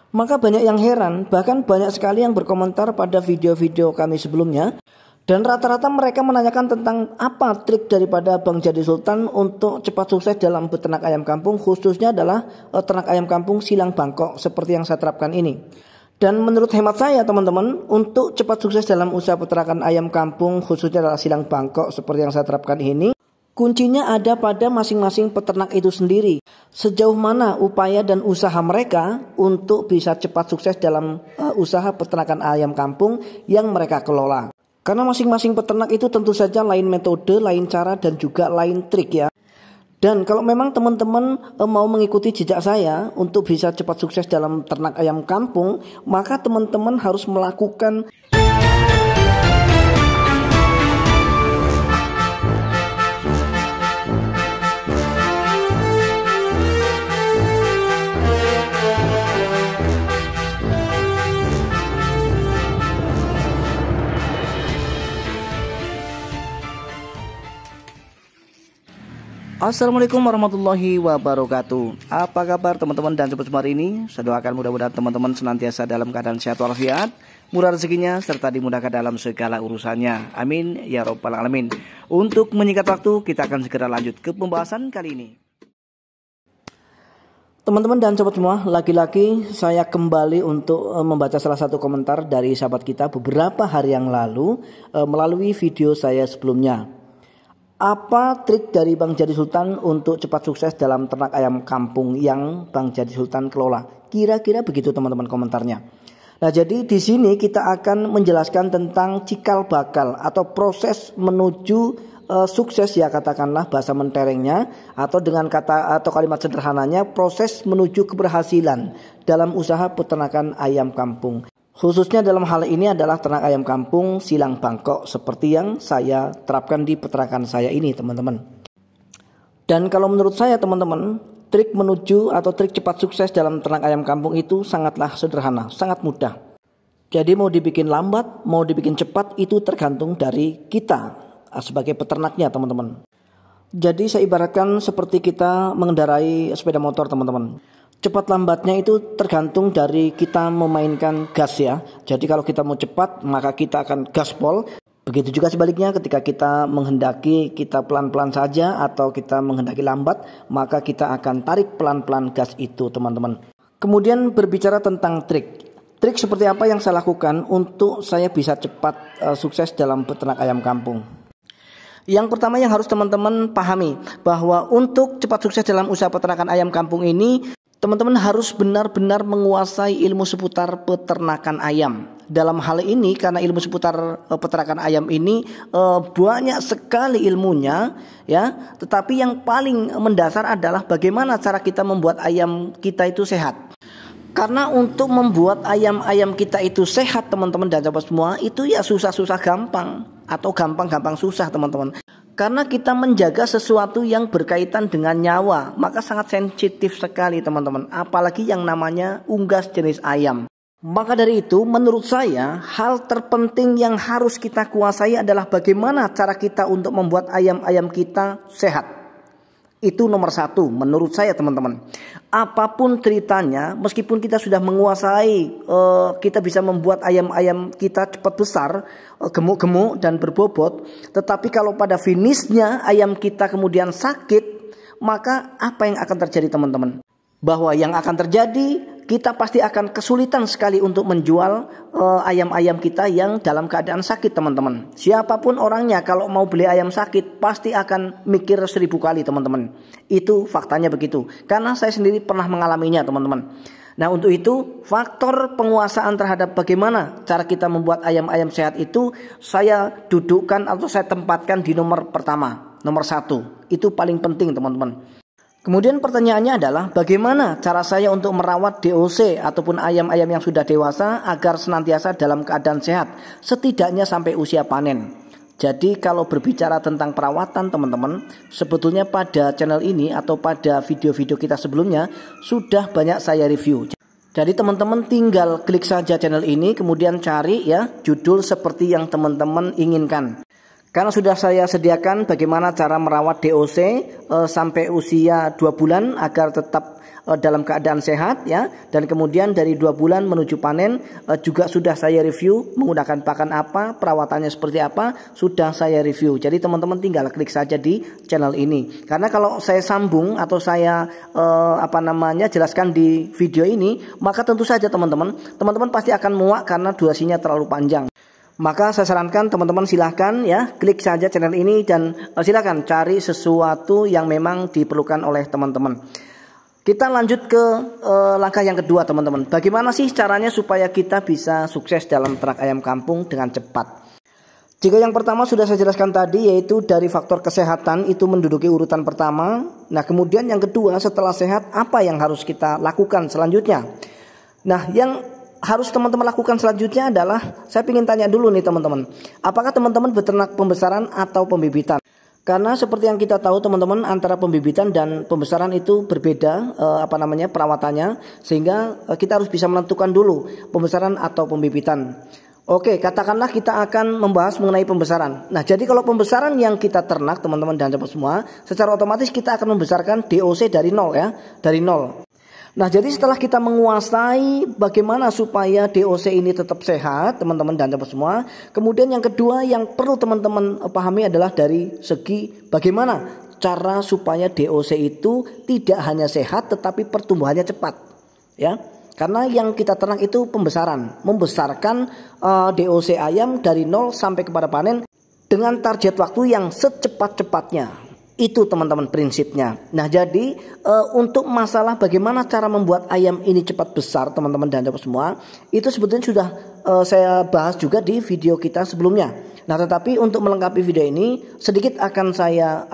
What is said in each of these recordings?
Maka banyak yang heran, bahkan banyak sekali yang berkomentar pada video-video kami sebelumnya. Dan rata-rata mereka menanyakan tentang apa trik daripada Bang Jadi Sultan untuk cepat sukses dalam beternak ayam kampung, khususnya adalah ternak ayam kampung silang bangkok seperti yang saya terapkan ini. Dan menurut hemat saya teman-teman, untuk cepat sukses dalam usaha peternakan ayam kampung khususnya adalah silang bangkok seperti yang saya terapkan ini, kuncinya ada pada masing-masing peternak itu sendiri. Sejauh mana upaya dan usaha mereka untuk bisa cepat sukses dalam usaha peternakan ayam kampung yang mereka kelola. Karena masing-masing peternak itu tentu saja lain metode, lain cara, dan juga lain trik ya. Dan kalau memang teman-teman mau mengikuti jejak saya untuk bisa cepat sukses dalam ternak ayam kampung, maka teman-teman harus melakukan Assalamualaikum warahmatullahi wabarakatuh. Apa kabar teman-teman dan sobat semua hari ini? Saya doakan mudah-mudahan teman-teman senantiasa dalam keadaan sehat walafiat, murah rezekinya, serta dimudahkan dalam segala urusannya. Amin ya robbal alamin. Untuk menyingkat waktu, kita akan segera lanjut ke pembahasan kali ini. Teman-teman dan sobat semua, lagi-lagi saya kembali untuk membaca salah satu komentar dari sahabat kita beberapa hari yang lalu melalui video saya sebelumnya. Apa trik dari Bang Jadi Sultan untuk cepat sukses dalam ternak ayam kampung yang Bang Jadi Sultan kelola? Kira-kira begitu teman-teman komentarnya. Nah, jadi di sini kita akan menjelaskan tentang cikal bakal atau proses menuju sukses ya, katakanlah bahasa menterengnya, atau dengan kata atau kalimat sederhananya proses menuju keberhasilan dalam usaha peternakan ayam kampung. Khususnya dalam hal ini adalah ternak ayam kampung silang bangkok seperti yang saya terapkan di peternakan saya ini teman-teman. Dan kalau menurut saya teman-teman, trik menuju atau trik cepat sukses dalam ternak ayam kampung itu sangatlah sederhana, sangat mudah. Jadi mau dibikin lambat, mau dibikin cepat itu tergantung dari kita sebagai peternaknya teman-teman. Jadi saya ibaratkan seperti kita mengendarai sepeda motor teman-teman. Cepat lambatnya itu tergantung dari kita memainkan gas ya. Jadi kalau kita mau cepat maka kita akan gaspol. Begitu juga sebaliknya ketika kita menghendaki kita pelan-pelan saja atau kita menghendaki lambat, maka kita akan tarik pelan-pelan gas itu teman-teman. Kemudian berbicara tentang trik. Trik seperti apa yang saya lakukan untuk saya bisa cepat sukses dalam peternak ayam kampung. Yang pertama yang harus teman-teman pahami bahwa untuk cepat sukses dalam usaha peternakan ayam kampung ini, teman-teman harus benar-benar menguasai ilmu seputar peternakan ayam. Dalam hal ini karena ilmu seputar peternakan ayam ini banyak sekali ilmunya ya, tetapi yang paling mendasar adalah bagaimana cara kita membuat ayam kita itu sehat. Karena untuk membuat ayam-ayam kita itu sehat teman-teman dan sahabat semua, itu ya susah-susah gampang atau gampang-gampang susah teman-teman. Karena kita menjaga sesuatu yang berkaitan dengan nyawa, maka sangat sensitif sekali teman-teman. Apalagi yang namanya unggas jenis ayam. Maka dari itu menurut saya hal terpenting yang harus kita kuasai adalah bagaimana cara kita untuk membuat ayam-ayam kita sehat. Itu nomor satu menurut saya teman-teman. Apapun ceritanya, meskipun kita sudah menguasai, kita bisa membuat ayam-ayam kita cepat besar, gemuk-gemuk dan berbobot. Tetapi kalau pada finishnya ayam kita kemudian sakit, maka apa yang akan terjadi teman-teman? Bahwa yang akan terjadi, kita pasti akan kesulitan sekali untuk menjual ayam-ayam kita yang dalam keadaan sakit teman-teman. Siapapun orangnya kalau mau beli ayam sakit pasti akan mikir 1000 kali teman-teman. Itu faktanya begitu. Karena saya sendiri pernah mengalaminya teman-teman. Nah untuk itu faktor penguasaan terhadap bagaimana cara kita membuat ayam-ayam sehat itu saya dudukkan atau saya tempatkan di nomor pertama. Nomor 1. Itu paling penting teman-teman. Kemudian pertanyaannya adalah bagaimana cara saya untuk merawat DOC ataupun ayam-ayam yang sudah dewasa agar senantiasa dalam keadaan sehat setidaknya sampai usia panen. Jadi kalau berbicara tentang perawatan teman-teman, sebetulnya pada channel ini atau pada video-video kita sebelumnya sudah banyak saya review. Jadi teman-teman tinggal klik saja channel ini kemudian cari ya judul seperti yang teman-teman inginkan. Karena sudah saya sediakan bagaimana cara merawat DOC sampai usia 2 bulan agar tetap dalam keadaan sehat ya, dan kemudian dari 2 bulan menuju panen juga sudah saya review menggunakan pakan apa, perawatannya seperti apa, sudah saya review. Jadi teman-teman tinggal klik saja di channel ini. Karena kalau saya sambung atau saya jelaskan di video ini, maka tentu saja teman-teman pasti akan muak karena durasinya terlalu panjang. Maka saya sarankan teman-teman silahkan ya klik saja channel ini dan silahkan cari sesuatu yang memang diperlukan oleh teman-teman. Kita lanjut ke langkah yang kedua teman-teman. Bagaimana sih caranya supaya kita bisa sukses dalam ternak ayam kampung dengan cepat? Jika yang pertama sudah saya jelaskan tadi, yaitu dari faktor kesehatan itu menduduki urutan pertama. Nah kemudian yang kedua, setelah sehat apa yang harus kita lakukan selanjutnya? Nah yang harus teman-teman lakukan selanjutnya adalah, saya ingin tanya dulu nih teman-teman, apakah teman-teman beternak pembesaran atau pembibitan? Karena seperti yang kita tahu teman-teman, antara pembibitan dan pembesaran itu berbeda perawatannya, sehingga kita harus bisa menentukan dulu pembesaran atau pembibitan. Oke, katakanlah kita akan membahas mengenai pembesaran. Nah jadi kalau pembesaran yang kita ternak teman-teman dan sahabat semua, secara otomatis kita akan membesarkan DOC dari nol ya, dari nol. Nah jadi setelah kita menguasai bagaimana supaya DOC ini tetap sehat teman-teman dan sahabat semua, kemudian yang kedua yang perlu teman-teman pahami adalah dari segi bagaimana cara supaya DOC itu tidak hanya sehat tetapi pertumbuhannya cepat ya. Karena yang kita ternak itu pembesaran, membesarkan DOC ayam dari nol sampai kepada panen dengan target waktu yang secepat-cepatnya. Itu teman-teman prinsipnya. Nah jadi untuk masalah bagaimana cara membuat ayam ini cepat besar teman-teman dan sahabat semua, itu sebetulnya sudah saya bahas juga di video kita sebelumnya. Nah tetapi untuk melengkapi video ini sedikit akan saya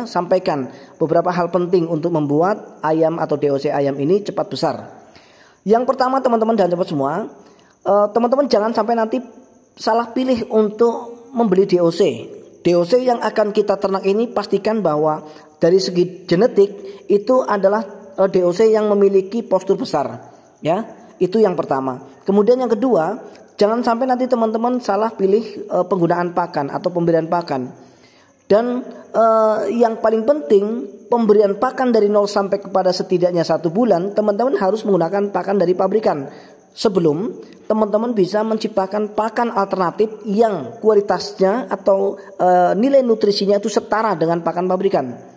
sampaikan beberapa hal penting untuk membuat ayam atau DOC ayam ini cepat besar. Yang pertama teman-teman dan sahabat semua, teman-teman jangan sampai nanti salah pilih untuk membeli DOC. DOC yang akan kita ternak ini pastikan bahwa dari segi genetik itu adalah DOC yang memiliki postur besar ya. Itu yang pertama. Kemudian yang kedua, jangan sampai nanti teman-teman salah pilih penggunaan pakan atau pemberian pakan. Dan yang paling penting, pemberian pakan dari 0 sampai kepada setidaknya 1 bulan, teman-teman harus menggunakan pakan dari pabrikan. Sebelum teman-teman bisa menciptakan pakan alternatif yang kualitasnya atau nilai nutrisinya itu setara dengan pakan pabrikan.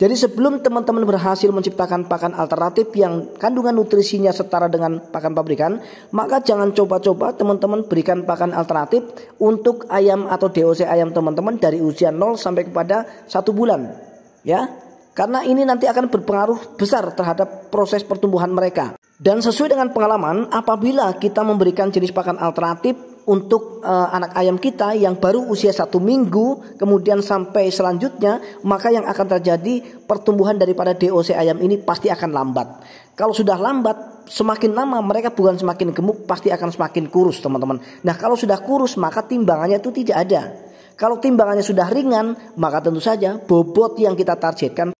Jadi sebelum teman-teman berhasil menciptakan pakan alternatif yang kandungan nutrisinya setara dengan pakan pabrikan, maka jangan coba-coba teman-teman berikan pakan alternatif untuk ayam atau DOC ayam teman-teman dari usia 0 sampai kepada 1 bulan. Ya, karena ini nanti akan berpengaruh besar terhadap proses pertumbuhan mereka. Dan sesuai dengan pengalaman, apabila kita memberikan jenis pakan alternatif untuk anak ayam kita yang baru usia 1 minggu, kemudian sampai selanjutnya, maka yang akan terjadi pertumbuhan daripada DOC ayam ini pasti akan lambat. Kalau sudah lambat, semakin lama mereka bukan semakin gemuk, pasti akan semakin kurus teman-teman. Nah kalau sudah kurus maka timbangannya itu tidak ada. Kalau timbangannya sudah ringan, maka tentu saja bobot yang kita targetkan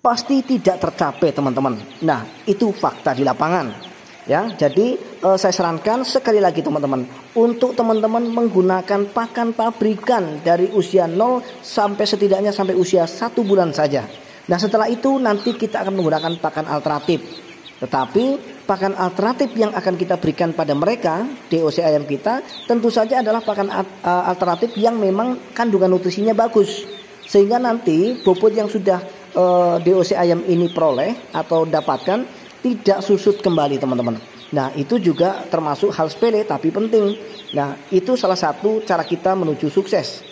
pasti tidak tercapai teman-teman. Nah itu fakta di lapangan ya. Jadi saya sarankan sekali lagi teman-teman, untuk teman-teman menggunakan pakan pabrikan dari usia 0 sampai setidaknya sampai usia 1 bulan saja. Nah setelah itu nanti kita akan menggunakan pakan alternatif. Tetapi pakan alternatif yang akan kita berikan pada mereka, DOC ayam kita, tentu saja adalah pakan alternatif yang memang kandungan nutrisinya bagus, sehingga nanti bobot yang sudah DOC ayam ini peroleh atau dapatkan tidak susut kembali teman-teman. Nah itu juga termasuk hal sepele tapi penting. Nah itu salah satu cara kita menuju sukses.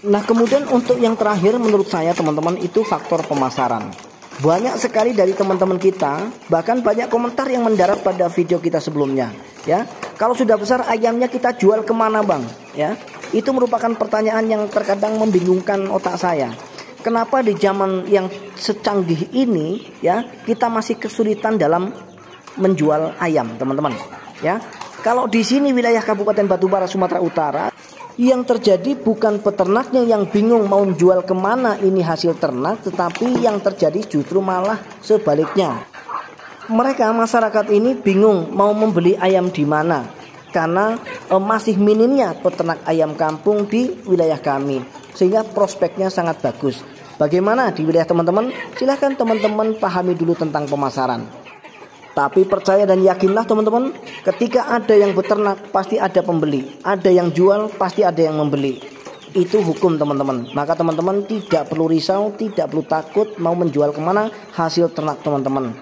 Nah kemudian untuk yang terakhir menurut saya teman-teman, itu faktor pemasaran. Banyak sekali dari teman-teman kita, bahkan banyak komentar yang mendarat pada video kita sebelumnya ya. Kalau sudah besar ayamnya kita jual kemana bang ya? Itu merupakan pertanyaan yang terkadang membingungkan otak saya. Kenapa di zaman yang secanggih ini ya kita masih kesulitan dalam menjual ayam teman-teman ya. Kalau di sini wilayah Kabupaten Batubara Sumatera Utara, yang terjadi bukan peternaknya yang bingung mau jual kemana ini hasil ternak, tetapi yang terjadi justru malah sebaliknya. Mereka masyarakat ini bingung mau membeli ayam di mana karena masih minimnya peternak ayam kampung di wilayah kami, sehingga prospeknya sangat bagus. Bagaimana di wilayah teman-teman? Silahkan teman-teman pahami dulu tentang pemasaran. Tapi percaya dan yakinlah teman-teman, ketika ada yang beternak pasti ada pembeli, ada yang jual pasti ada yang membeli. Itu hukum teman-teman. Maka teman-teman tidak perlu risau, tidak perlu takut mau menjual kemana hasil ternak teman-teman.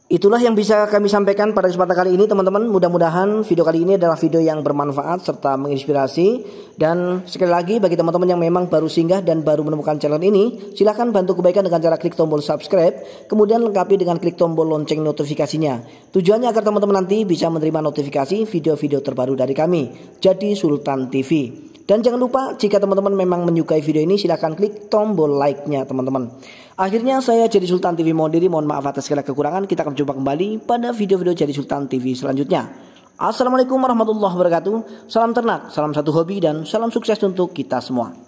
Itulah yang bisa kami sampaikan pada kesempatan kali ini teman-teman. Mudah-mudahan video kali ini adalah video yang bermanfaat serta menginspirasi. Dan sekali lagi bagi teman-teman yang memang baru singgah dan baru menemukan channel ini, silahkan bantu kebaikan dengan cara klik tombol subscribe, kemudian lengkapi dengan klik tombol lonceng notifikasinya. Tujuannya agar teman-teman nanti bisa menerima notifikasi video-video terbaru dari kami, Jadi Sultan TV. Dan jangan lupa jika teman-teman memang menyukai video ini, silahkan klik tombol like-nya teman-teman. Akhirnya saya Jadi Sultan TV mohon diri, mohon maaf atas segala kekurangan. Kita akan jumpa kembali pada video-video Jadi Sultan TV selanjutnya. Assalamualaikum warahmatullahi wabarakatuh. Salam ternak, salam satu hobi, dan salam sukses untuk kita semua.